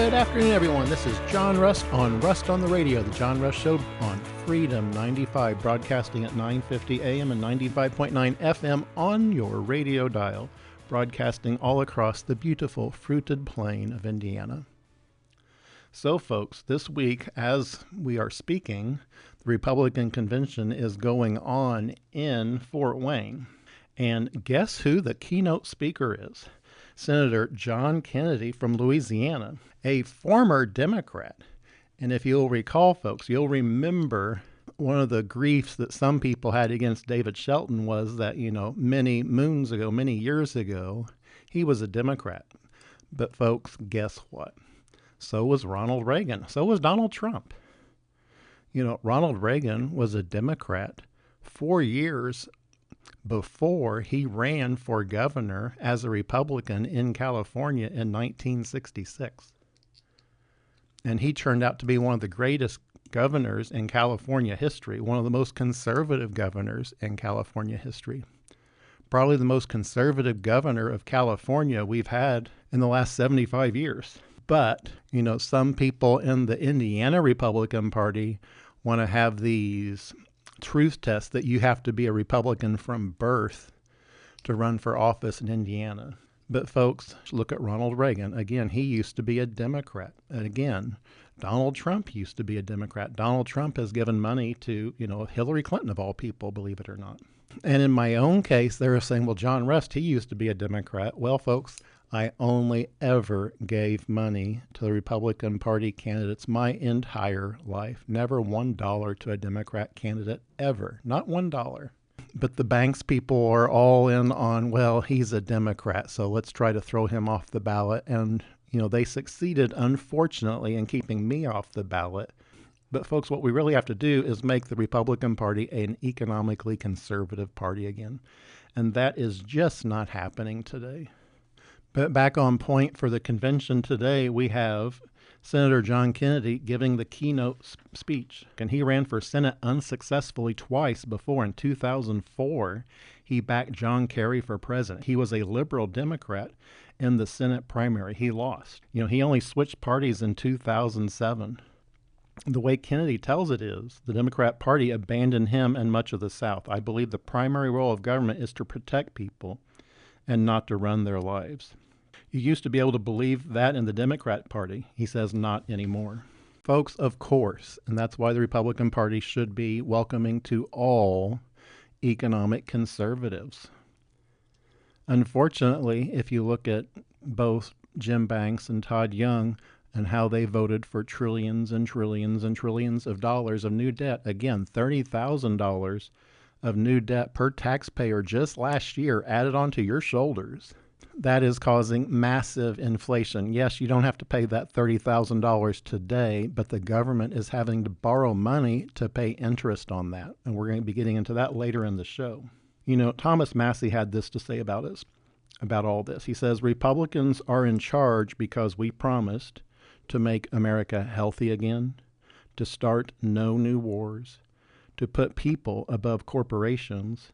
Good afternoon, everyone. This is John Rust on Rust on the Radio, the John Rust Show on Freedom 95, broadcasting at 950 AM and 95.9 FM on your radio dial, broadcasting all across the beautiful fruited plain of Indiana. So, folks, this week, as we are speaking, the Republican Convention is going on in Fort Wayne. And guess who the keynote speaker is? Senator John Kennedy from Louisiana, a former Democrat. And if you'll recall, folks, you'll remember one of the griefs that some people had against David Shelton was that, many moons ago, many years ago, he was a Democrat. But folks, guess what? So was Ronald Reagan. So was Donald Trump. Ronald Reagan was a Democrat 4 years before he ran for governor as a Republican in California in 1966. And he turned out to be one of the greatest governors in California history, one of the most conservative governors in California history. Probably the most conservative governor of California we've had in the last 75 years. But, some people in the Indiana Republican Party want to have these truth tests that you have to be a Republican from birth to run for office in Indiana. But folks, look at Ronald Reagan. Again, he used to be a Democrat. And again, Donald Trump used to be a Democrat. Donald Trump has given money to, Hillary Clinton of all people, believe it or not. And in my own case, they're saying, well, John Rust, he used to be a Democrat. Well, folks, I only ever gave money to the Republican Party candidates my entire life. Never $1 to a Democrat candidate, ever. Not $1. But the Banks people are all in on, well, he's a Democrat, so let's try to throw him off the ballot. And, they succeeded, unfortunately, in keeping me off the ballot. But, folks, what we really have to do is make the Republican Party an economically conservative party again. And that is just not happening today. But back on point for the convention today, we have Senator John Kennedy giving the keynote speech. And he ran for Senate unsuccessfully twice before. In 2004, he backed John Kerry for president. He was a liberal Democrat in the Senate primary. He lost. He only switched parties in 2007. The way Kennedy tells it is, the Democrat Party abandoned him and much of the South. I believe the primary role of government is to protect people and not to run their lives. You used to be able to believe that in the Democrat Party. He says not anymore. Folks, of course, and that's why the Republican Party should be welcoming to all economic conservatives. Unfortunately, if you look at both Jim Banks and Todd Young and how they voted for trillions and trillions and trillions of dollars of new debt, again, $30,000 of new debt per taxpayer just last year added onto your shoulders. That is causing massive inflation. Yes, you don't have to pay that $30,000 today, but the government is having to borrow money to pay interest on that. And we're going to be getting into that later in the show. Thomas Massie had this to say about all this. He says, Republicans are in charge because we promised to make America healthy again, to start no new wars, to put people above corporations,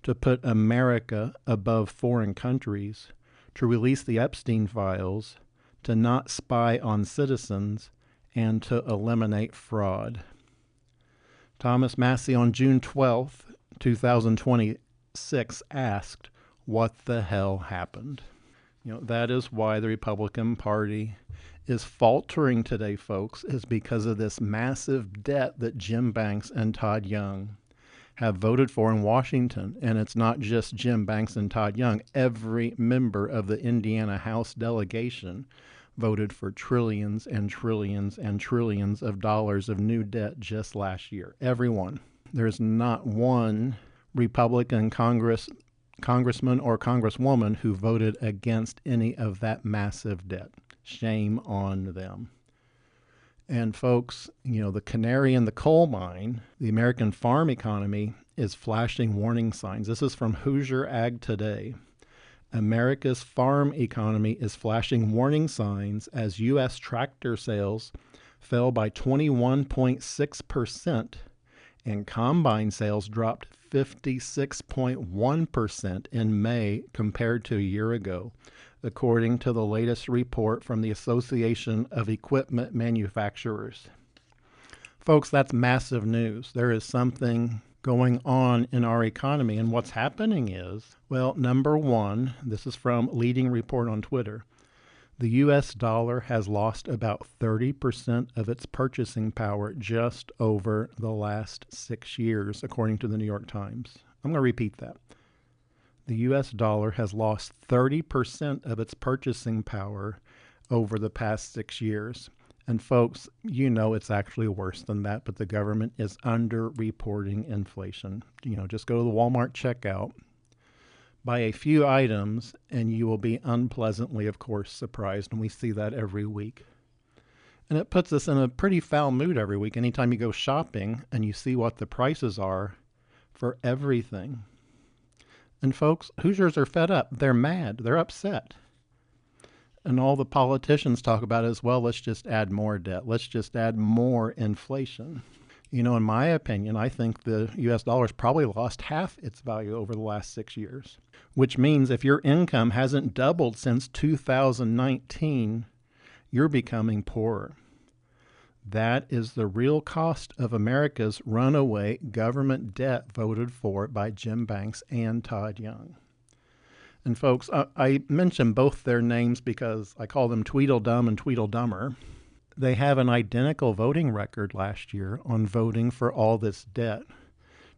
to put America above foreign countries, to release the Epstein files, to not spy on citizens, and to eliminate fraud. Thomas Massie on June 12th, 2026 asked, what the hell happened? That is why the Republican Party is faltering today, folks, is because of this massive debt that Jim Banks and Todd Young have voted for in Washington. And it's not just Jim Banks and Todd Young. Every member of the Indiana House delegation voted for trillions and trillions and trillions of dollars of new debt just last year. Everyone. There's not one Republican congressman or congresswoman who voted against any of that massive debt. Shame on them. And folks, the canary in the coal mine, the American farm economy is flashing warning signs. This is from Hoosier Ag Today. America's farm economy is flashing warning signs as U.S. tractor sales fell by 21.6% and combine sales dropped 56.1% in May compared to a year ago. according to the latest report from the Association of Equipment Manufacturers. Folks, that's massive news. There is something going on in our economy, and what's happening is, well, number one, this is from Leading Report on Twitter. The U.S. dollar has lost about 30% of its purchasing power just over the last 6 years, according to the New York Times. I'm going to repeat that. The U.S. dollar has lost 30% of its purchasing power over the past 6 years. And folks, you know it's actually worse than that, but the government is underreporting inflation. Just go to the Walmart checkout, buy a few items, and you will be unpleasantly, of course, surprised. And we see that every week. And it puts us in a pretty foul mood every week. Anytime you go shopping and you see what the prices are for everything. And folks, Hoosiers are fed up. They're mad. They're upset. And all the politicians talk about as well, let's just add more debt. Let's just add more inflation. In my opinion, I think the U.S. dollar's probably lost half its value over the last 6 years, which means if your income hasn't doubled since 2019, you're becoming poorer. That is the real cost of America's runaway government debt voted for by Jim Banks and Todd Young. And folks, I mention both their names because I call them Tweedledum and Tweedledummer. They have an identical voting record last year on voting for all this debt.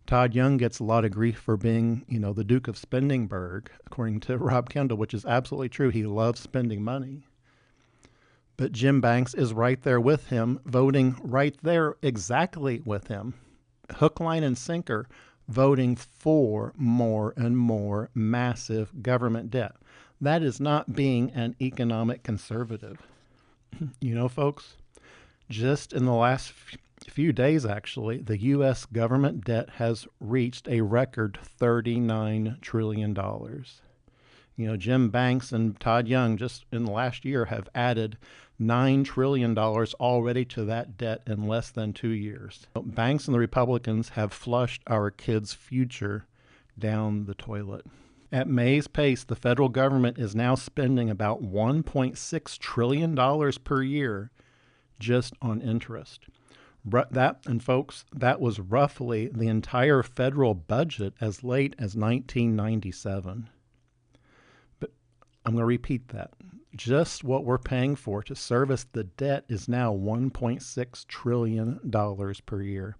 Todd Young gets a lot of grief for being, the Duke of Spendingburg, according to Rob Kendall, which is absolutely true. He loves spending money. But Jim Banks is right there with him, voting right there exactly with him. Hook, line, and sinker, voting for more and more massive government debt. That is not being an economic conservative. Folks, just in the last few days, actually, the U.S. government debt has reached a record $39 trillion. Jim Banks and Todd Young just in the last year have added $9 trillion already to that debt in less than 2 years. Banks and the Republicans have flushed our kids' future down the toilet. At May's pace, the federal government is now spending about $1.6 trillion per year just on interest. That was roughly the entire federal budget as late as 1997. But I'm going to repeat that. Just what we're paying for to service the debt is now $1.6 trillion per year.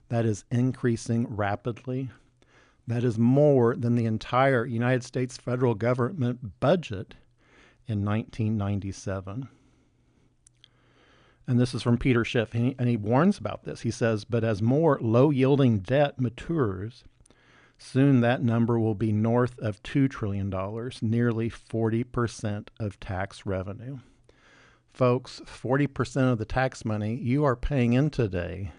That is increasing rapidly. That is more than the entire United States federal government budget in 1997. And this is from Peter Schiff, and he warns about this. He says, but as more low-yielding debt matures, soon that number will be north of $2 trillion, nearly 40% of tax revenue. Folks, 40% of the tax money you are paying in today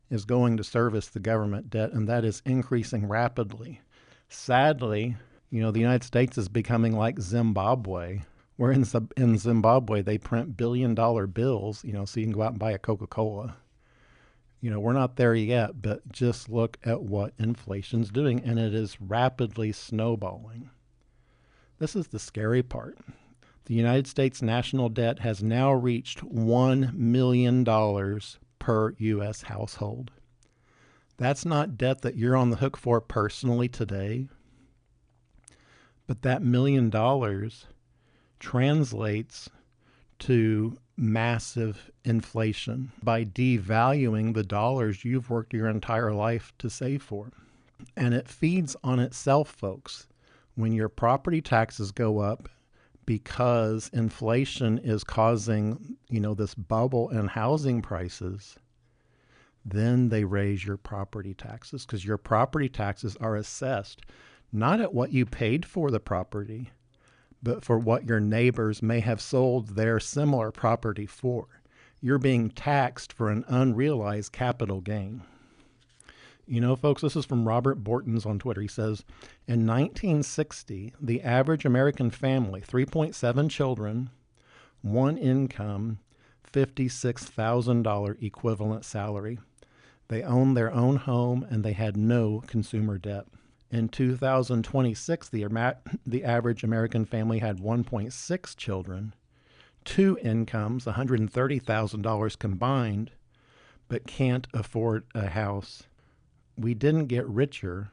is going to service the government debt, and that is increasing rapidly. Sadly, the United States is becoming like Zimbabwe, where in Zimbabwe they print billion-dollar bills, so you can go out and buy a Coca-Cola. We're not there yet, but just look at what inflation's doing, and it is rapidly snowballing. This is the scary part. The United States national debt has now reached $1 million per U.S. household. That's not debt that you're on the hook for personally today, but that $1 million translates to massive inflation by devaluing the dollars you've worked your entire life to save for. And it feeds on itself, folks. When your property taxes go up because inflation is causing, this bubble in housing prices, then they raise your property taxes because your property taxes are assessed not at what you paid for the property, but for what your neighbors may have sold their similar property for. You're being taxed for an unrealized capital gain. Folks, this is from Robert Bortons on Twitter. He says, in 1960, the average American family, 3.7 children, one income, $56,000 equivalent salary. They owned their own home and they had no consumer debt. In 2026, the average American family had 1.6 children, two incomes, $130,000 combined, but can't afford a house. We didn't get richer,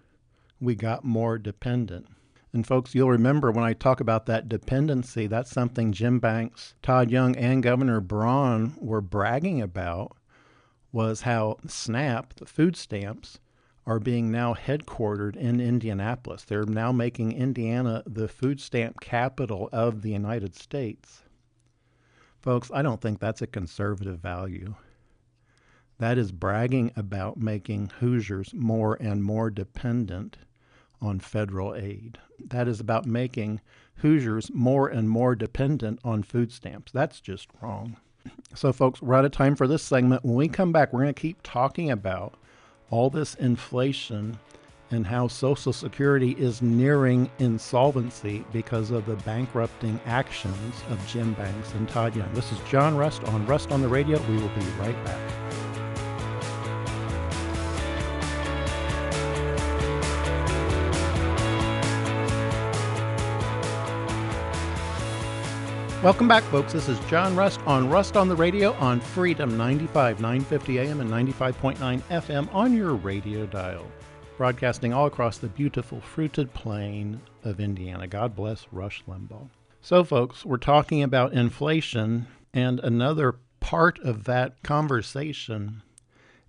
we got more dependent. And folks, you'll remember when I talk about that dependency, that's something Jim Banks, Todd Young, and Governor Braun were bragging about, was how SNAP, the food stamps, are being now headquartered in Indianapolis. They're now making Indiana the food stamp capital of the United States. Folks, I don't think that's a conservative value. That is bragging about making Hoosiers more and more dependent on federal aid. That is about making Hoosiers more and more dependent on food stamps. That's just wrong. So, folks, we're out of time for this segment. When we come back, we're going to keep talking about all this inflation and how Social Security is nearing insolvency because of the bankrupting actions of Jim Banks and Todd Young. This is John Rust on Rust on the Radio. We will be right back. Welcome back, folks. This is John Rust on the Radio on Freedom 95, 950 AM and 95.9 FM on your radio dial. Broadcasting all across the beautiful fruited plain of Indiana. God bless Rush Limbaugh. So, folks, we're talking about inflation, and another part of that conversation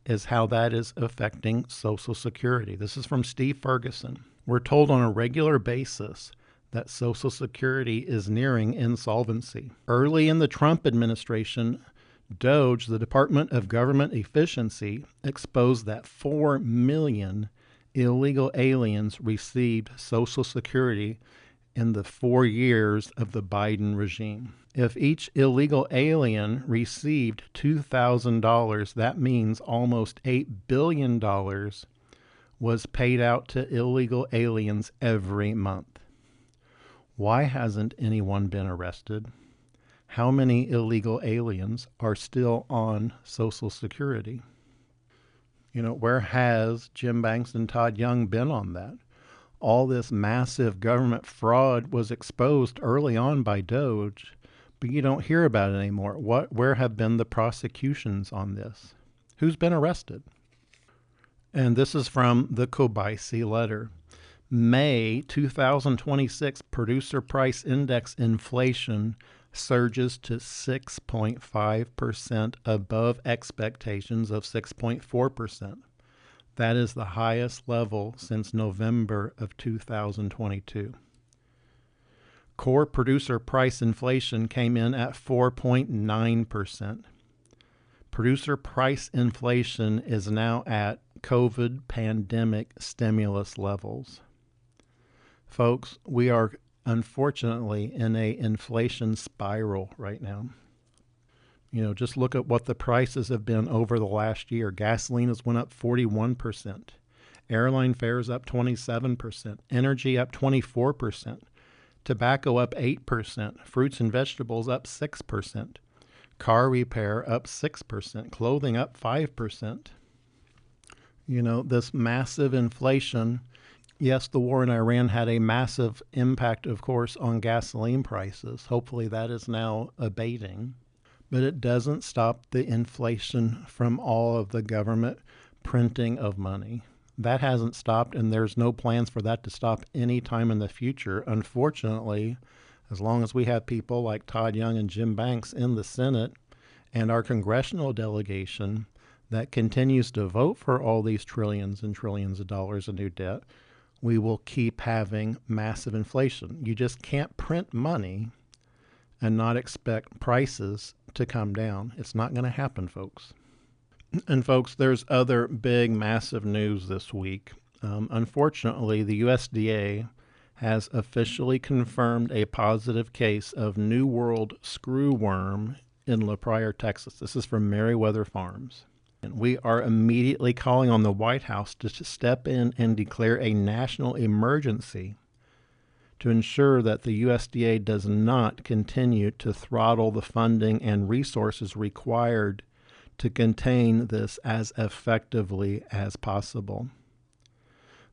is how that is affecting Social Security. This is from Steve Ferguson. We're told on a regular basis that Social Security is nearing insolvency. Early in the Trump administration, DOGE, the Department of Government Efficiency, exposed that 4 million illegal aliens received Social Security in the 4 years of the Biden regime. If each illegal alien received $2,000, that means almost $8 billion was paid out to illegal aliens every month. Why hasn't anyone been arrested? How many illegal aliens are still on Social Security? Where has Jim Banks and Todd Young been on that? All this massive government fraud was exposed early on by DOGE, but you don't hear about it anymore. Where have been the prosecutions on this? Who's been arrested? And this is from the Kobayashi letter. May 2026 producer price index inflation surges to 6.5% above expectations of 6.4%. That is the highest level since November of 2022. Core producer price inflation came in at 4.9%. Producer price inflation is now at COVID pandemic stimulus levels. Folks, we are unfortunately in a inflation spiral right now. Just look at what the prices have been over the last year. Gasoline has went up 41%. Airline fares up 27%. Energy up 24%. Tobacco up 8%. Fruits and vegetables up 6%. Car repair up 6%. Clothing up 5%. This massive inflation. Yes, the war in Iran had a massive impact, of course, on gasoline prices. Hopefully that is now abating. But it doesn't stop the inflation from all of the government printing of money. That hasn't stopped, and there's no plans for that to stop any time in the future. Unfortunately, as long as we have people like Todd Young and Jim Banks in the Senate and our congressional delegation that continues to vote for all these trillions and trillions of dollars of new debt, we will keep having massive inflation. You just can't print money and not expect prices to come down. It's not going to happen, folks. And folks, there's other big, massive news this week. Unfortunately, the USDA has officially confirmed a positive case of New World screwworm in La Pryor, Texas. This is from Meriwether Farms. And we are immediately calling on the White House to step in and declare a national emergency to ensure that the USDA does not continue to throttle the funding and resources required to contain this as effectively as possible.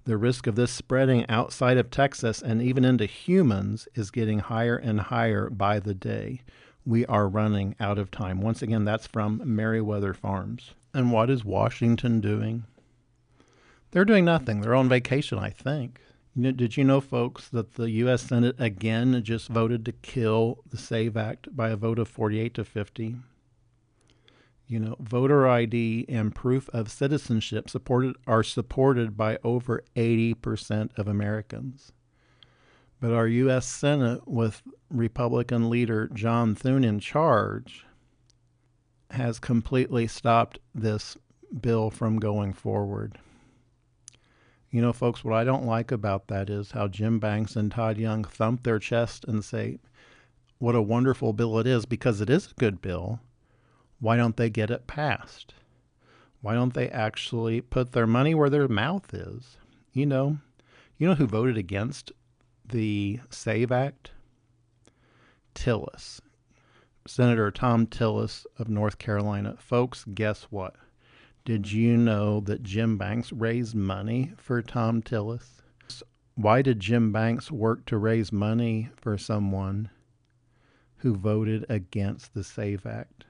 The risk of this spreading outside of Texas and even into humans is getting higher and higher by the day. We are running out of time. Once again, that's from Meriwether Farms. And what is Washington doing? They're doing nothing. They're on vacation, I think. Did you know, folks, that the U.S. Senate again just voted to kill the SAVE Act by a vote of 48 to 50? Voter ID and proof of citizenship are supported by over 80% of Americans. But our U.S. Senate, with Republican leader John Thune in charge, has completely stopped this bill from going forward. Folks, what I don't like about that is how Jim Banks and Todd Young thump their chest and say what a wonderful bill it is, because it is a good bill. Why don't they get it passed? Why don't they actually put their money where their mouth is? You know who voted against the SAVE Act? Tillis. Senator Tom Tillis of North Carolina. Folks, guess what? Did you know that Jim Banks raised money for Tom Tillis? Why did Jim Banks work to raise money for someone who voted against the SAVE Act?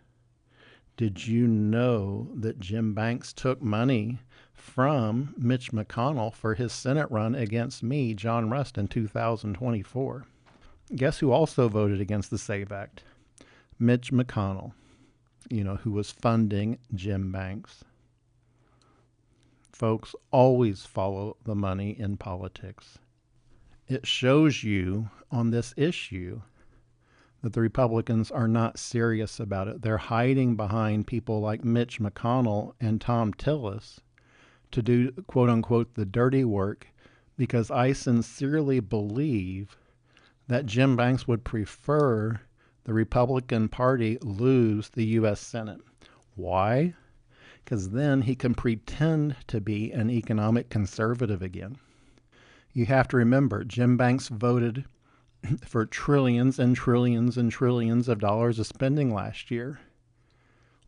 Did you know that Jim Banks took money from Mitch McConnell for his Senate run against me, John Rust, in 2024? Guess who also voted against the SAVE Act? Mitch McConnell, who was funding Jim Banks. Folks, always follow the money in politics. It shows you on this issue that the Republicans are not serious about it. They're hiding behind people like Mitch McConnell and Tom Tillis to do, quote unquote, the dirty work, because I sincerely believe that Jim Banks would prefer the Republican Party lose the U.S. Senate. Why? Because then he can pretend to be an economic conservative again. You have to remember, Jim Banks voted for trillions and trillions and trillions of dollars of spending last year.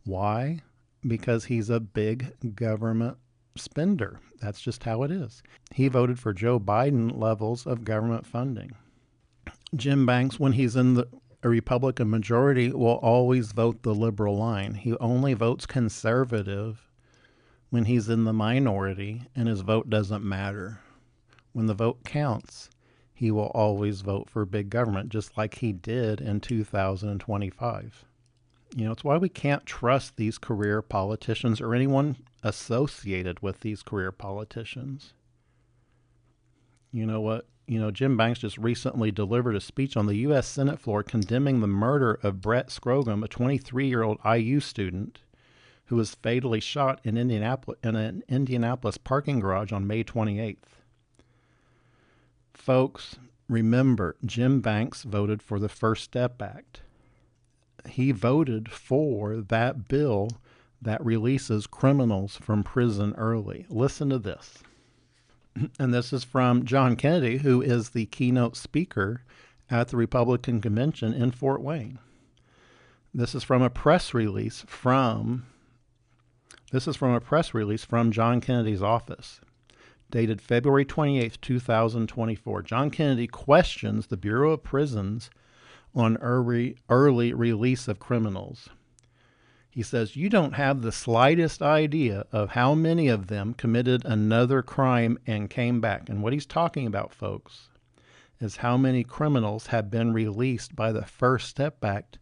Why? Because he's a big government spender. That's just how it is. He voted for Joe Biden levels of government funding. Jim Banks, when he's in a Republican majority, will always vote the liberal line. He only votes conservative when he's in the minority and his vote doesn't matter. When the vote counts, he will always vote for big government, just like he did in 2025. It's why we can't trust these career politicians or anyone associated with these career politicians. You know what? Jim Banks just recently delivered a speech on the U.S. Senate floor condemning the murder of Brett Scrogum, a 23-year-old IU student who was fatally shot in an Indianapolis parking garage on May 28th. Folks, remember, Jim Banks voted for the First Step Act. He voted for that bill that releases criminals from prison early. Listen to this. And this is from John Kennedy, who is the keynote speaker at the Republican Convention in Fort Wayne. This is from a press release from John Kennedy's office, dated February 28th, 2024. John Kennedy questions the Bureau of Prisons on early release of criminals. He says, "You don't have the slightest idea of how many of them committed another crime and came back." And what he's talking about, folks, is how many criminals have been released by the First Step Act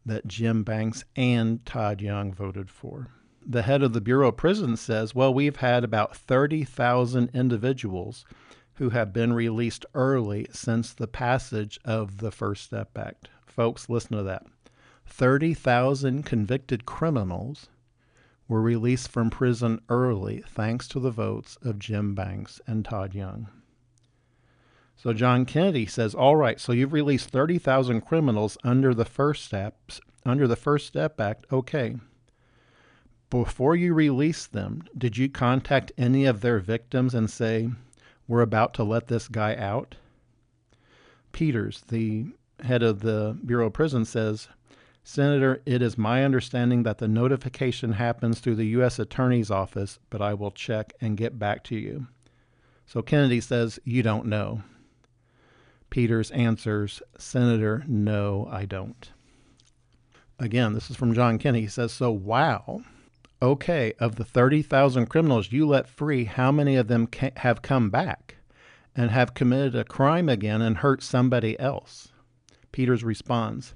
that Jim Banks and Todd Young voted for. The head of the Bureau of Prisons says, well, we've had about 30,000 individuals who have been released early since the passage of the First Step Act. Folks, listen to that. 30,000 convicted criminals were released from prison early thanks to the votes of Jim Banks and Todd Young. So John Kennedy says, all right, so you've released 30,000 criminals under the First Step Act. Okay. Before you release them, did you contact any of their victims and say, we're about to let this guy out? Peters, the head of the Bureau of Prisons, says, Senator, it is my understanding that the notification happens through the U.S. Attorney's Office, but I will check and get back to you. So Kennedy says, you don't know. Peters answers, Senator, no, I don't. Again, this is from John Kennedy. He says, so wow. Okay, of the 30,000 criminals you let free, how many of them have come back and have committed a crime again and hurt somebody else? Peters responds,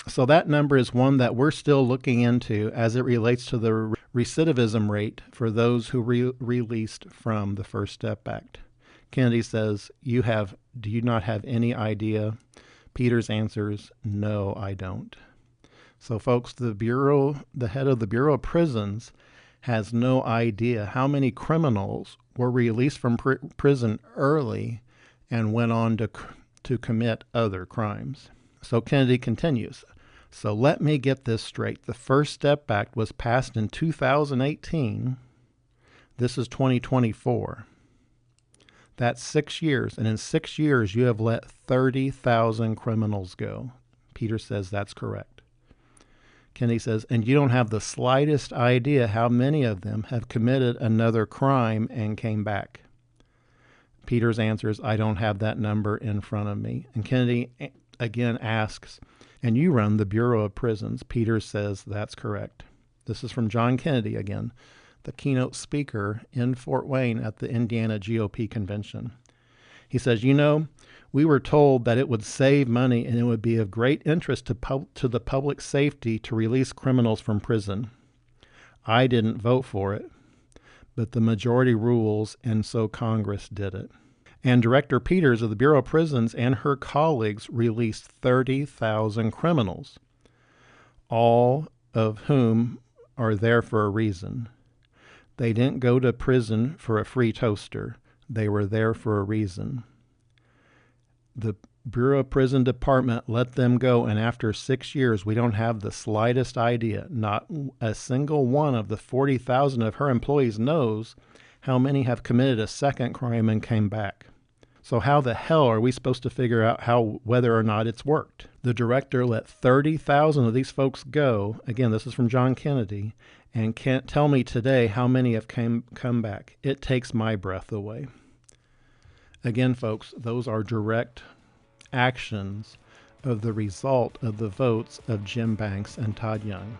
so that number is one that we're still looking into as it relates to the recidivism rate for those who released from the First Step Act. Kennedy says, do you not have any idea? Peters answers, no, I don't. So folks, the head of the Bureau of Prisons has no idea how many criminals were released from prison early and went on to commit other crimes. So Kennedy continues, so let me get this straight. The First Step Act was passed in 2018. This is 2024. That's 6 years. And in 6 years, you have let 30,000 criminals go. Peters says that's correct. Kennedy says, and you don't have the slightest idea how many of them have committed another crime and came back. Peters answers, I don't have that number in front of me. And Kennedy again asks, and you run the Bureau of Prisons. Peters says that's correct. This is from John Kennedy again, the keynote speaker in Fort Wayne at the Indiana GOP Convention. He says, we were told that it would save money and it would be of great interest to the public safety to release criminals from prison. I didn't vote for it, but the majority rules, and so Congress did it. And Director Peters of the Bureau of Prisons and her colleagues released 30,000 criminals, all of whom are there for a reason. They didn't go to prison for a free toaster. They were there for a reason. The Bureau of Prison Department let them go, and after 6 years, we don't have the slightest idea. Not a single one of the 40,000 of her employees knows how many have committed a second crime and came back. So how the hell are we supposed to figure out whether or not it's worked? The director let 30,000 of these folks go. Again, this is from John Kennedy, and can't tell me today how many have come back. It takes my breath away. Again, folks, those are direct actions of the result of the votes of Jim Banks and Todd Young.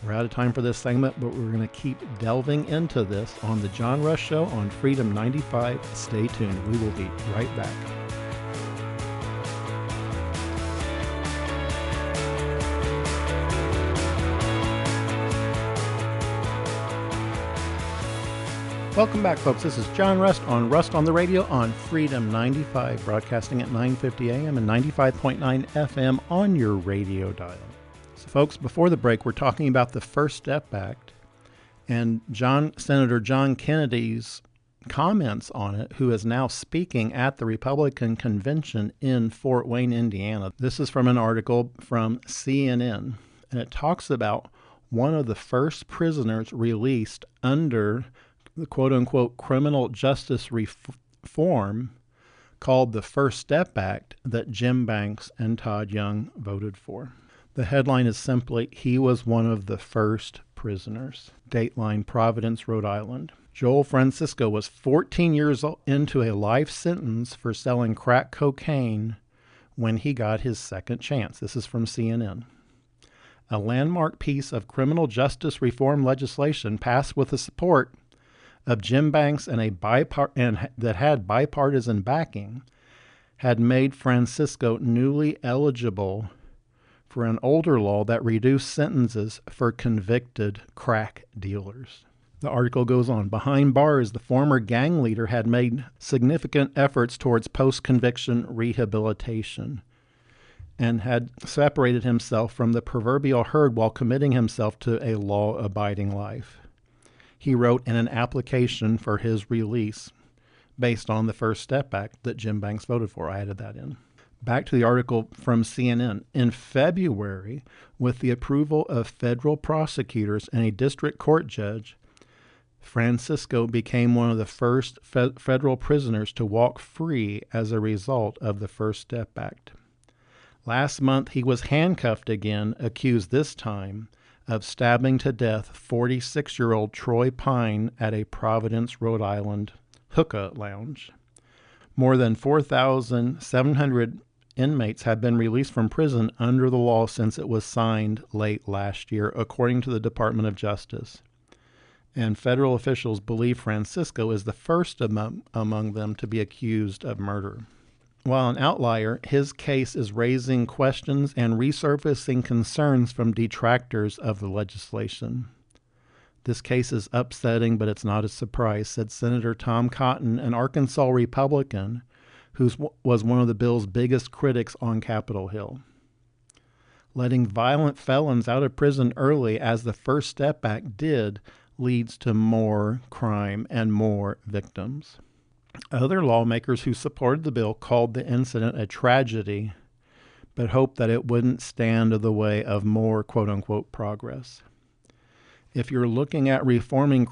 We're out of time for this segment, but we're going to keep delving into this on the John Rush Show on Freedom 95. Stay tuned. We will be right back. Welcome back, folks. This is John Rust on the Radio on Freedom 95, broadcasting at 9:50 a.m. and 95.9 FM on your radio dial. So, folks, before the break, we're talking about the First Step Act and Senator John Kennedy's comments on it, who is now speaking at the Republican Convention in Fort Wayne, Indiana. This is from an article from CNN, and it talks about one of the first prisoners released under the quote-unquote criminal justice reform called the First Step Act that Jim Banks and Todd Young voted for. The headline is simply, he was one of the first prisoners. Dateline, Providence, Rhode Island. Joel Francisco was 14 years into a life sentence for selling crack cocaine when he got his second chance. This is from CNN. A landmark piece of criminal justice reform legislation passed with the support of Jim Banks and that had bipartisan backing had made Francisco newly eligible for an older law that reduced sentences for convicted crack dealers. The article goes on. Behind bars, the former gang leader had made significant efforts towards post-conviction rehabilitation and had separated himself from the proverbial herd while committing himself to a law-abiding life. He wrote in an application for his release based on the First Step Act that Jim Banks voted for. I added that in. Back to the article from CNN. In February, with the approval of federal prosecutors and a district court judge, Francisco became one of the first federal prisoners to walk free as a result of the First Step Act. Last month, he was handcuffed again, accused this time of stabbing to death 46-year-old Troy Pine at a Providence, Rhode Island hookah lounge. More than 4,700 inmates have been released from prison under the law since it was signed late last year, according to the Department of Justice. And federal officials believe Francisco is the first among them to be accused of murder. While an outlier, his case is raising questions and resurfacing concerns from detractors of the legislation. This case is upsetting, but it's not a surprise, said Senator Tom Cotton, an Arkansas Republican who was one of the bill's biggest critics on Capitol Hill. Letting violent felons out of prison early, as the First Step Act did, leads to more crime and more victims. Other lawmakers who supported the bill called the incident a tragedy, but hoped that it wouldn't stand in the way of more quote-unquote progress. If you're looking at reforming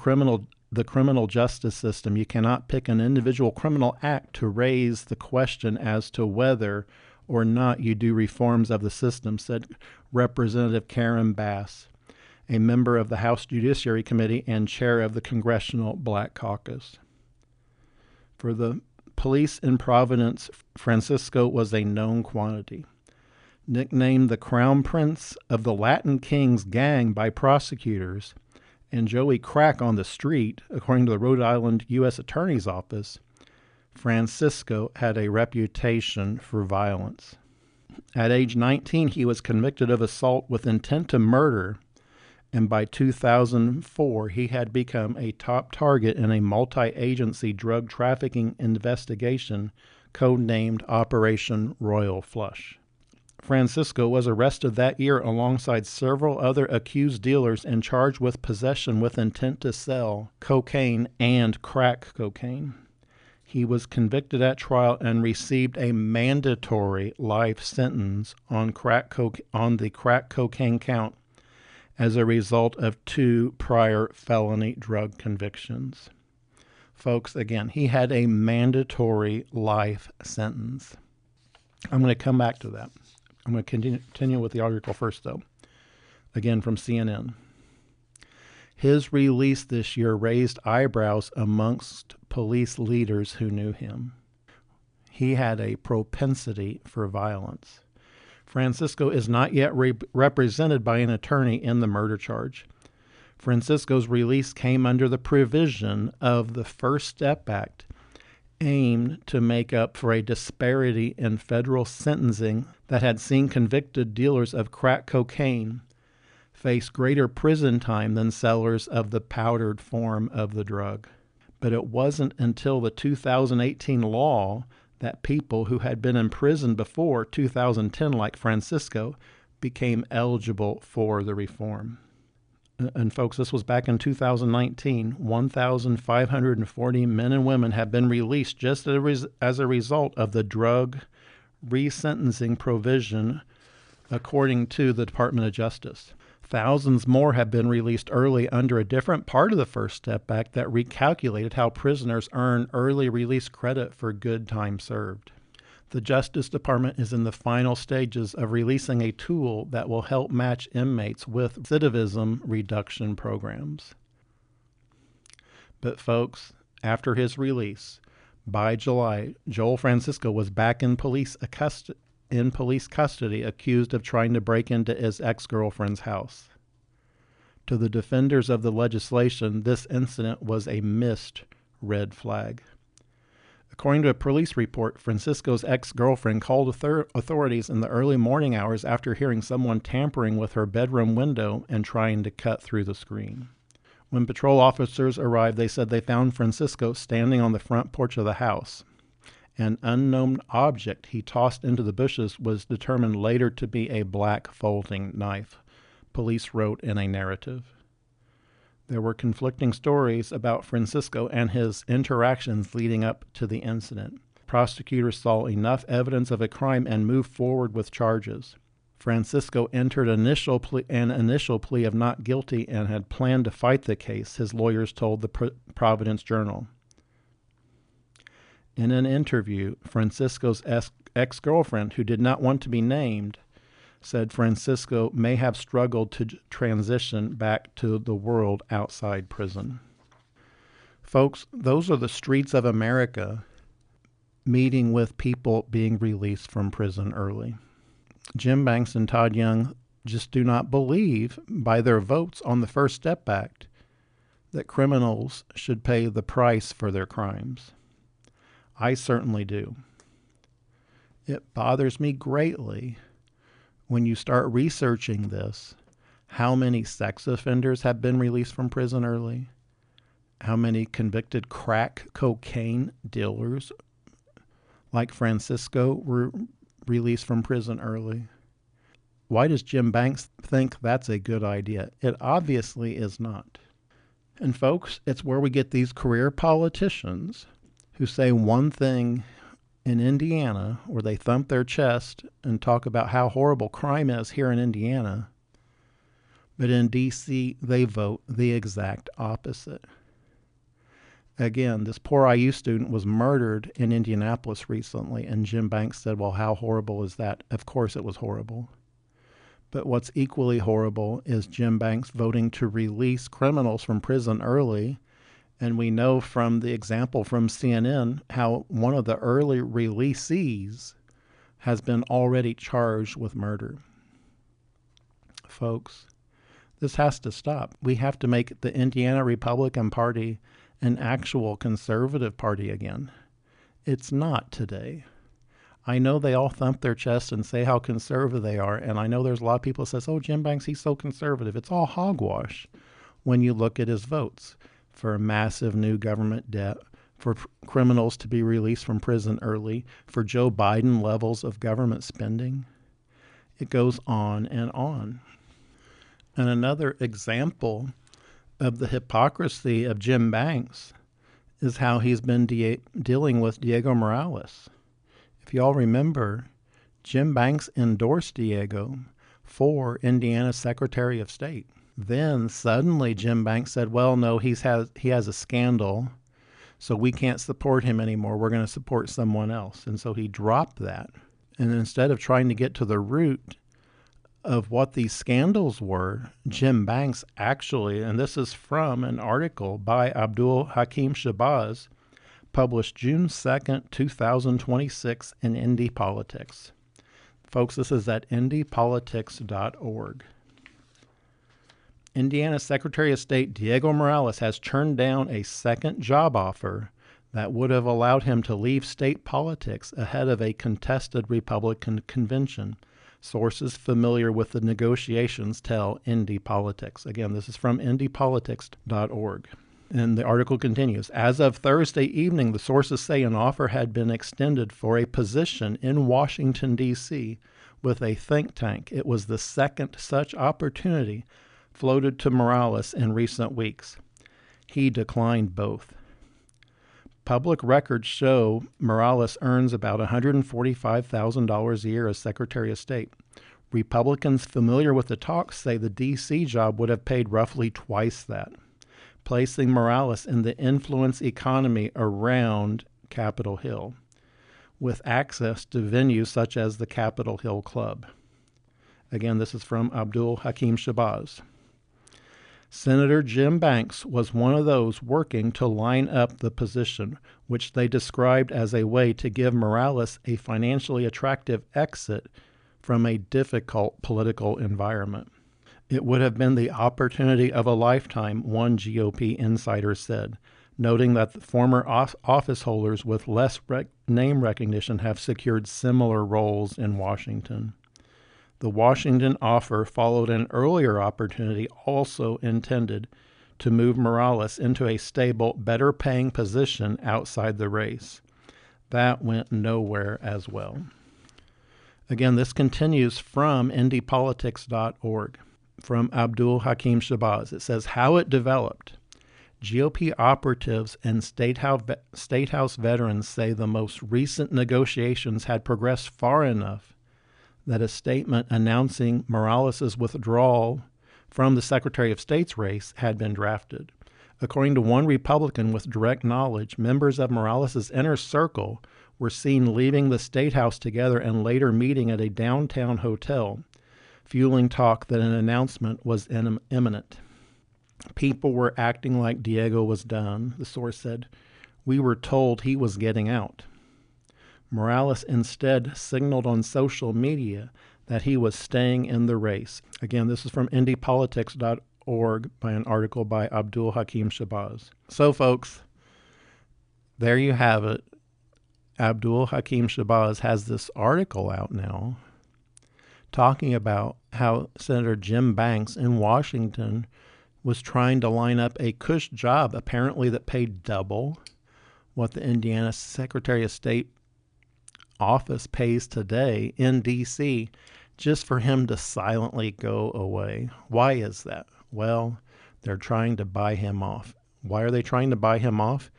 the criminal justice system, you cannot pick an individual criminal act to raise the question as to whether or not you do reforms of the system, said Representative Karen Bass, a member of the House Judiciary Committee and chair of the Congressional Black Caucus. For the police in Providence, Francisco was a known quantity. Nicknamed the Crown Prince of the Latin Kings gang by prosecutors, and Joey Crack on the street, according to the Rhode Island U.S. Attorney's Office, Francisco had a reputation for violence. At age 19, he was convicted of assault with intent to murder, and by 2004, he had become a top target in a multi-agency drug trafficking investigation codenamed Operation Royal Flush. Francisco was arrested that year alongside several other accused dealers and charged with possession with intent to sell cocaine and crack cocaine. He was convicted at trial and received a mandatory life sentence on the crack cocaine count as a result of 2 prior felony drug convictions. Folks, again, he had a mandatory life sentence. I'm going to come back to that. I'm going to continue with the article first, though. Again, from CNN. His release this year raised eyebrows amongst police leaders who knew him. He had a propensity for violence. Francisco is not yet represented by an attorney in the murder charge. Francisco's release came under the provision of the First Step Act, aimed to make up for a disparity in federal sentencing that had seen convicted dealers of crack cocaine face greater prison time than sellers of the powdered form of the drug. But it wasn't until the 2018 law that people who had been in prison before 2010, like Francisco, became eligible for the reform. And folks, this was back in 2019. 1,540 men and women have been released just as a result of the drug resentencing provision, according to the Department of Justice. Thousands more have been released early under a different part of the First Step Act that recalculated how prisoners earn early release credit for good time served. The Justice Department is in the final stages of releasing a tool that will help match inmates with recidivism reduction programs. But folks, after his release, by July, Joel Francisco was back in police custody, accused of trying to break into his ex-girlfriend's house. To the defenders of the legislation, this incident was a missed red flag. According to a police report, Francisco's ex-girlfriend called authorities in the early morning hours after hearing someone tampering with her bedroom window and trying to cut through the screen. When patrol officers arrived, they said they found Francisco standing on the front porch of the house. An unknown object he tossed into the bushes was determined later to be a black folding knife, police wrote in a narrative. There were conflicting stories about Francisco and his interactions leading up to the incident. Prosecutors saw enough evidence of a crime and moved forward with charges. Francisco entered an initial plea of not guilty and had planned to fight the case, his lawyers told the Providence Journal. In an interview, Francisco's ex-girlfriend, who did not want to be named, said Francisco may have struggled to transition back to the world outside prison. Folks, those are the streets of America meeting with people being released from prison early. Jim Banks and Todd Young just do not believe, by their votes on the First Step Act, that criminals should pay the price for their crimes. I certainly do. It bothers me greatly when you start researching this, how many sex offenders have been released from prison early, how many convicted crack cocaine dealers like Francisco were released from prison early. Why does Jim Banks think that's a good idea? It obviously is not. And folks, it's where we get these career politicians who say one thing in Indiana, where they thump their chest and talk about how horrible crime is here in Indiana, but in D.C. they vote the exact opposite. Again, this poor IU student was murdered in Indianapolis recently, and Jim Banks said, well, how horrible is that? Of course it was horrible. But what's equally horrible is Jim Banks voting to release criminals from prison early. And we know from the example from CNN how one of the early releasees has been already charged with murder. Folks, this has to stop. We have to make the Indiana Republican Party an actual conservative party again. It's not today. I know they all thump their chest and say how conservative they are, and I know there's a lot of people that says, oh, Jim Banks, he's so conservative. It's all hogwash when you look at his votes for massive new government debt, for criminals to be released from prison early, for Joe Biden levels of government spending. It goes on and on. And another example of the hypocrisy of Jim Banks is how he's been dealing with Diego Morales. If you all remember, Jim Banks endorsed Diego for Indiana Secretary of State. Then suddenly Jim Banks said, well, no, he has a scandal, so we can't support him anymore. We're going to support someone else. And so he dropped that. And instead of trying to get to the root of what these scandals were, Jim Banks actually, and this is from an article by Abdul Hakim Shabazz, published June 2nd, 2026 in Indy Politics. Folks, this is at indypolitics.org. Indiana Secretary of State Diego Morales has turned down a second job offer that would have allowed him to leave state politics ahead of a contested Republican convention. Sources familiar with the negotiations tell Indy Politics. Again, this is from indypolitics.org. And the article continues, as of Thursday evening, the sources say an offer had been extended for a position in Washington, D.C. with a think tank. It was the second such opportunity floated to Morales in recent weeks. He declined both. Public records show Morales earns about $145,000 a year as Secretary of State. Republicans familiar with the talks say the D.C. job would have paid roughly twice that, placing Morales in the influence economy around Capitol Hill, with access to venues such as the Capitol Hill Club. Again, this is from Abdul Hakim Shabazz. Senator Jim Banks was one of those working to line up the position, which they described as a way to give Morales a financially attractive exit from a difficult political environment. It would have been the opportunity of a lifetime, one GOP insider said, noting that the former office holders with less name recognition have secured similar roles in Washington. The Washington offer followed an earlier opportunity also intended to move Morales into a stable, better-paying position outside the race. That went nowhere as well. Again, this continues from indypolitics.org, from Abdul Hakim Shabazz. It says, how it developed. GOP operatives and State House veterans say the most recent negotiations had progressed far enough that a statement announcing Morales' withdrawal from the Secretary of State's race had been drafted. According to one Republican with direct knowledge, members of Morales' inner circle were seen leaving the State House together and later meeting at a downtown hotel, fueling talk that an announcement was imminent. People were acting like Diego was done, the source said. We were told he was getting out. Morales instead signaled on social media that he was staying in the race. Again, this is from indypolitics.org by an article by Abdul Hakim Shabazz. So, folks, there you have it. Abdul Hakim Shabazz has this article out now talking about how Senator Jim Banks in Washington was trying to line up a cush job, apparently that paid double what the Indiana Secretary of State office pays today in D.C., just for him to silently go away. Why is that? Well, they're trying to buy him off. Why are they trying to buy him off?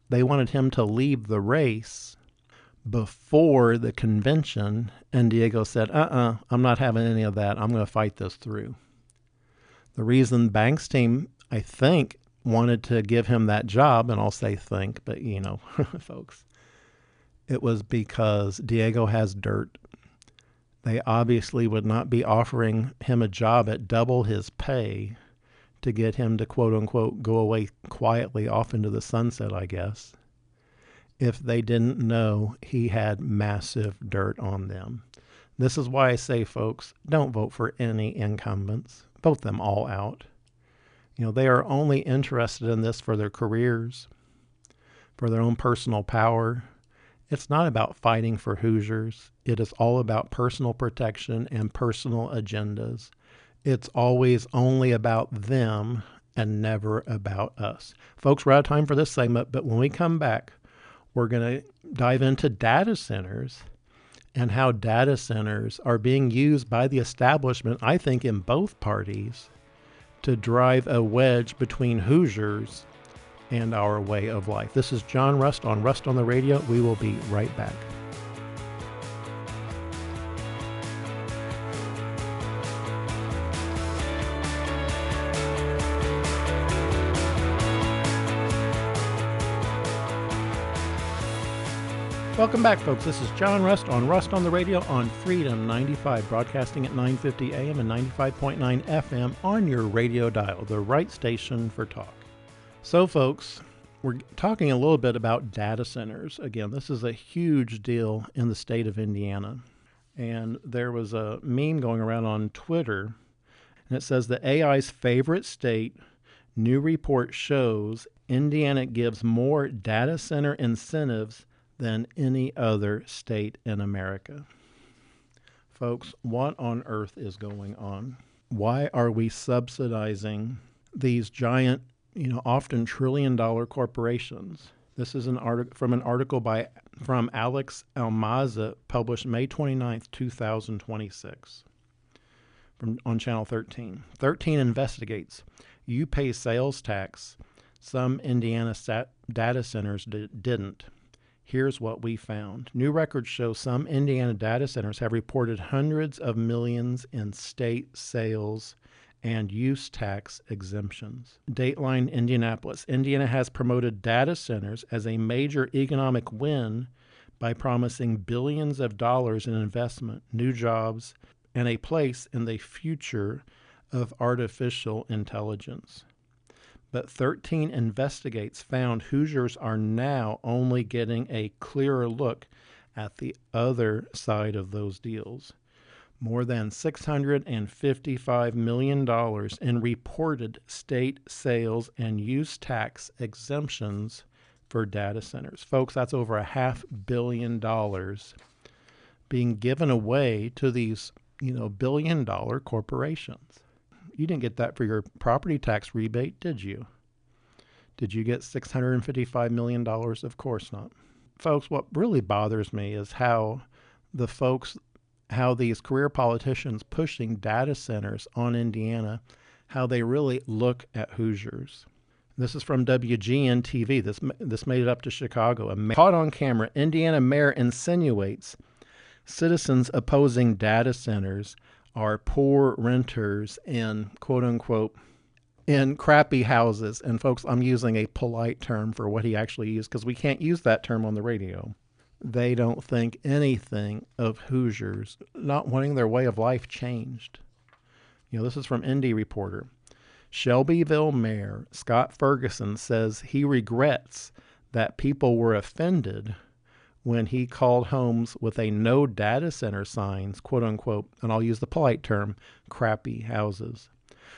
They wanted him to leave the race before the convention, and Diego said, I'm not having any of that. I'm going to fight this through. The reason Banks' team, I think, wanted to give him that job, and I'll say think, but folks, it was because Diego has dirt. They obviously would not be offering him a job at double his pay to get him to, quote unquote, go away quietly off into the sunset, I guess, if they didn't know he had massive dirt on them. This is why I say, folks, don't vote for any incumbents. Vote them all out. They are only interested in this for their careers, for their own personal power. It's not about fighting for Hoosiers. It is all about personal protection and personal agendas. It's always only about them and never about us. Folks, we're out of time for this segment, but when we come back, we're going to dive into data centers and how data centers are being used by the establishment, I think in both parties, to drive a wedge between Hoosiers and our way of life. This is John Rust on Rust on the Radio. We will be right back. Welcome back, folks. This is John Rust on Rust on the Radio on Freedom 95, broadcasting at 950 AM and 95.9 FM on your radio dial, the right station for talk. So, folks, we're talking a little bit about data centers. Again, this is a huge deal in the state of Indiana. And there was a meme going around on Twitter, and it says the AI's favorite state, new report shows Indiana gives more data center incentives than any other state in America. Folks, what on earth is going on? Why are we subsidizing these giant, often trillion-dollar corporations? This is from an article from Alex Almaza, published May 29th, 2026, on Channel 13. 13 investigates. You pay sales tax. Some Indiana data centers didn't. Here's what we found. New records show some Indiana data centers have reported hundreds of millions in state sales and use tax exemptions. Dateline Indianapolis. Indiana has promoted data centers as a major economic win by promising billions of dollars in investment, new jobs, and a place in the future of artificial intelligence. But 13 investigates found Hoosiers are now only getting a clearer look at the other side of those deals. More than $655 million in reported state sales and use tax exemptions for data centers. Folks, that's over $500 million being given away to these, billion-dollar corporations. You didn't get that for your property tax rebate, did you? Did you get $655 million? Of course not. Folks, what really bothers me is how these career politicians pushing data centers on Indiana, how they really look at Hoosiers. This is from WGN-TV. This made it up to Chicago. Caught on camera, Indiana mayor insinuates citizens opposing data centers are poor renters in, quote unquote, in crappy houses. And folks, I'm using a polite term for what he actually used because we can't use that term on the radio. They don't think anything of Hoosiers not wanting their way of life changed. This is from Indy Reporter. Shelbyville Mayor Scott Ferguson says he regrets that people were offended when he called homes with a no data center signs, quote unquote, and I'll use the polite term, crappy houses.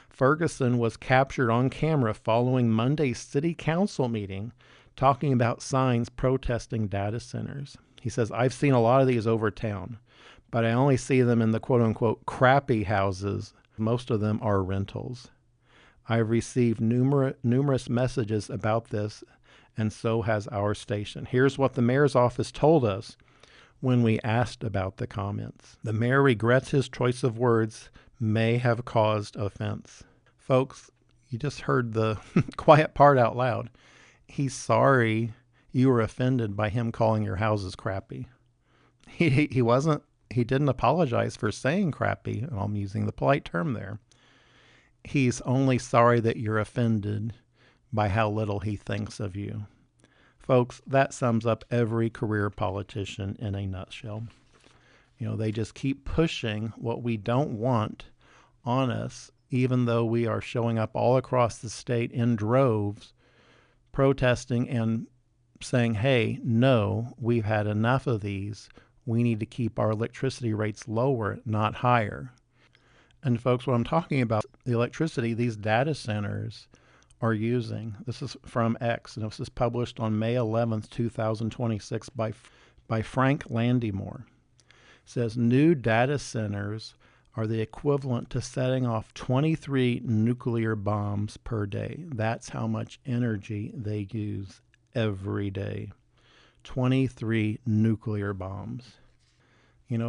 Ferguson was captured on camera following Monday's city council meeting talking about signs protesting data centers. He says, I've seen a lot of these over town, but I only see them in the quote unquote crappy houses. Most of them are rentals. I've received numerous messages about this, and so has our station. Here's what the mayor's office told us when we asked about the comments. The mayor regrets his choice of words may have caused offense. Folks, you just heard the quiet part out loud. He's sorry you were offended by him calling your houses crappy. He didn't apologize for saying crappy, and I'm using the polite term there. He's only sorry that you're offended by how little he thinks of you. Folks, that sums up every career politician in a nutshell. They just keep pushing what we don't want on us, even though we are showing up all across the state in droves, protesting and saying, hey, no, we've had enough of these. We need to keep our electricity rates lower, not higher. And folks, what I'm talking about, the electricity these data centers are using. This is from X, and this is published on May 11th, 2026 by Frank Landymore. It says new data centers are the equivalent to setting off 23 nuclear bombs per day. That's how much energy they use every day. 23 nuclear bombs.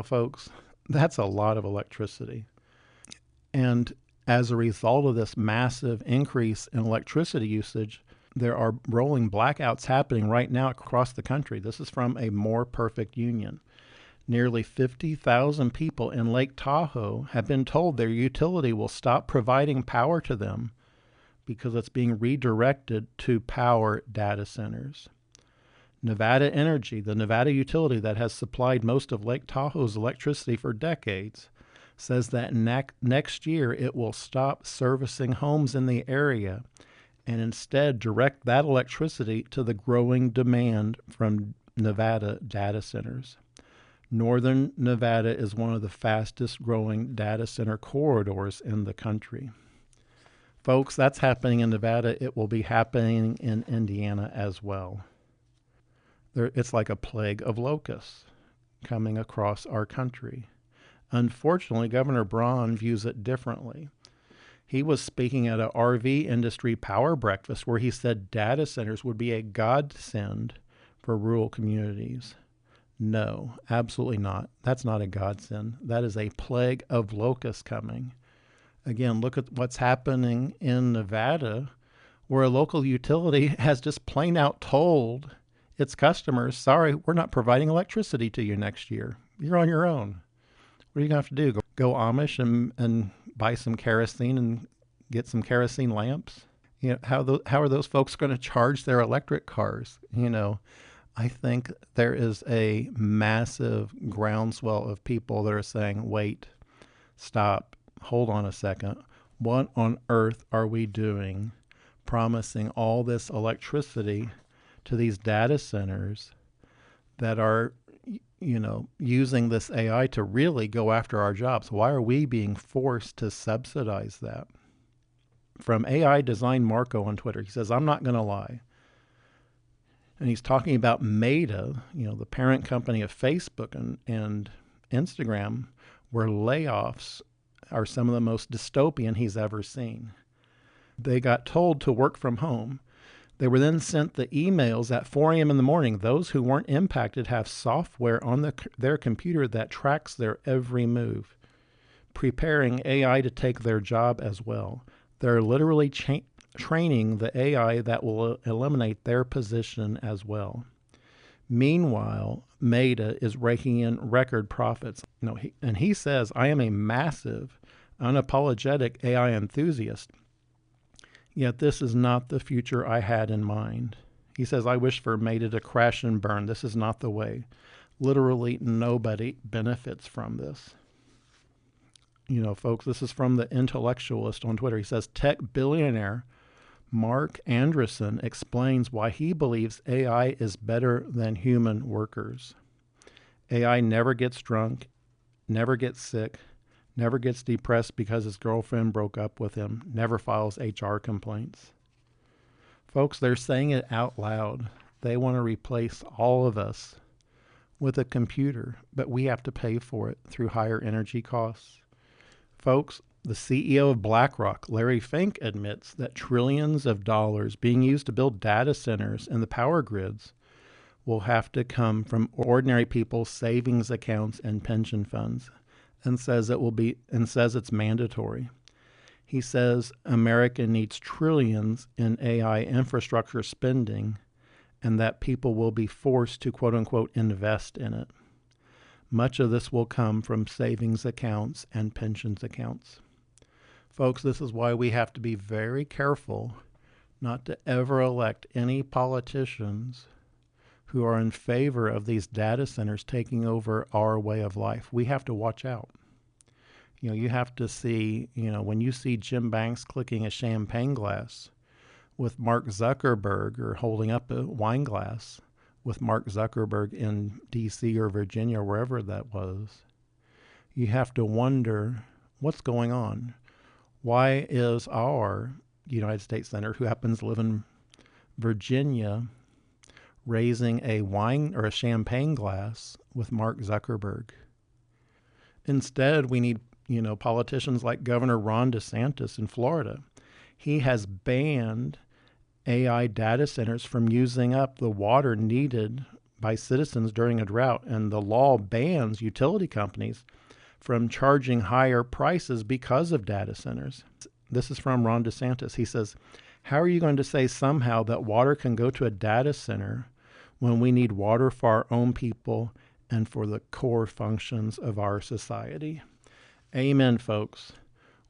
Folks, that's a lot of electricity. And as a result of this massive increase in electricity usage, there are rolling blackouts happening right now across the country. This is from a More Perfect Union. Nearly 50,000 people in Lake Tahoe have been told their utility will stop providing power to them because it's being redirected to power data centers. Nevada Energy, the Nevada utility that has supplied most of Lake Tahoe's electricity for decades, says that next year it will stop servicing homes in the area and instead direct that electricity to the growing demand from Nevada data centers. Northern Nevada is one of the fastest growing data center corridors in the country. Folks, that's happening in Nevada. It will be happening in Indiana as well. It's like a plague of locusts coming across our country. Unfortunately, Governor Braun views it differently. He was speaking at a RV industry power breakfast where he said data centers would be a godsend for rural communities. No, absolutely not. That's not a godsend. That is a plague of locusts coming. Again, look at what's happening in Nevada, where a local utility has just plain out told its customers, sorry, we're not providing electricity to you next year. You're on your own. What are you going to have to do? Go Amish and buy some kerosene and get some kerosene lamps? How are those folks going to charge their electric cars? I think there is a massive groundswell of people that are saying, wait, stop, hold on a second. What on earth are we doing promising all this electricity to these data centers that are using this AI to really go after our jobs? Why are we being forced to subsidize that? From AI Design Marco on Twitter, he says, I'm not going to lie. And he's talking about Meta, the parent company of Facebook and Instagram, where layoffs are some of the most dystopian he's ever seen. They got told to work from home. They were then sent the emails at 4 a.m. in the morning. Those who weren't impacted have software on their computer that tracks their every move, preparing AI to take their job as well. They're literally training the AI that will eliminate their position as well. Meanwhile, Meta is raking in record profits. And he says, I am a massive, unapologetic AI enthusiast. Yet this is not the future I had in mind. He says, I wish for Meta to crash and burn. This is not the way. Literally nobody benefits from this. Folks, this is from the Intellectualist on Twitter. He says, tech billionaire Mark Andreessen explains why he believes AI is better than human workers. AI never gets drunk, never gets sick, never gets depressed because his girlfriend broke up with him, never files HR complaints. Folks, they're saying it out loud. They want to replace all of us with a computer, but we have to pay for it through higher energy costs. Folks, the CEO of BlackRock, Larry Fink, admits that trillions of dollars being used to build data centers and the power grids will have to come from ordinary people's savings accounts and pension funds, and says it's mandatory. He says America needs trillions in AI infrastructure spending and that people will be forced to quote unquote invest in it. Much of this will come from savings accounts and pensions accounts. Folks, this is why we have to be very careful not to ever elect any politicians who are in favor of these data centers taking over our way of life. We have to watch out. You have to see, when you see Jim Banks clicking a champagne glass with Mark Zuckerberg, or holding up a wine glass with Mark Zuckerberg in D.C. or Virginia or wherever that was, you have to wonder what's going on. Why is our United States Senator, who happens to live in Virginia, raising a wine or a champagne glass with Mark Zuckerberg? Instead, we need, politicians like Governor Ron DeSantis in Florida. He has banned AI data centers from using up the water needed by citizens during a drought, and the law bans utility companies from charging higher prices because of data centers. This is from Ron DeSantis. He says, "How are you going to say somehow that water can go to a data center when we need water for our own people and for the core functions of our society?" Amen, folks.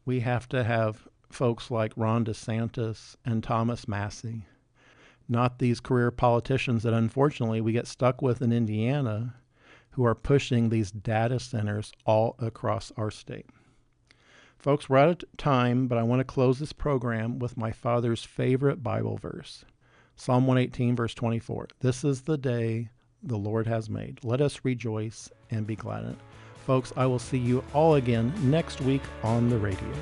We have to have folks like Ron DeSantis and Thomas Massie, not these career politicians that unfortunately we get stuck with in Indiana, who are pushing these data centers all across our state. Folks, we're out of time, but I want to close this program with my father's favorite Bible verse, Psalm 118, verse 24. "This is the day the Lord has made. Let us rejoice and be glad in it." Folks, I will see you all again next week on the radio.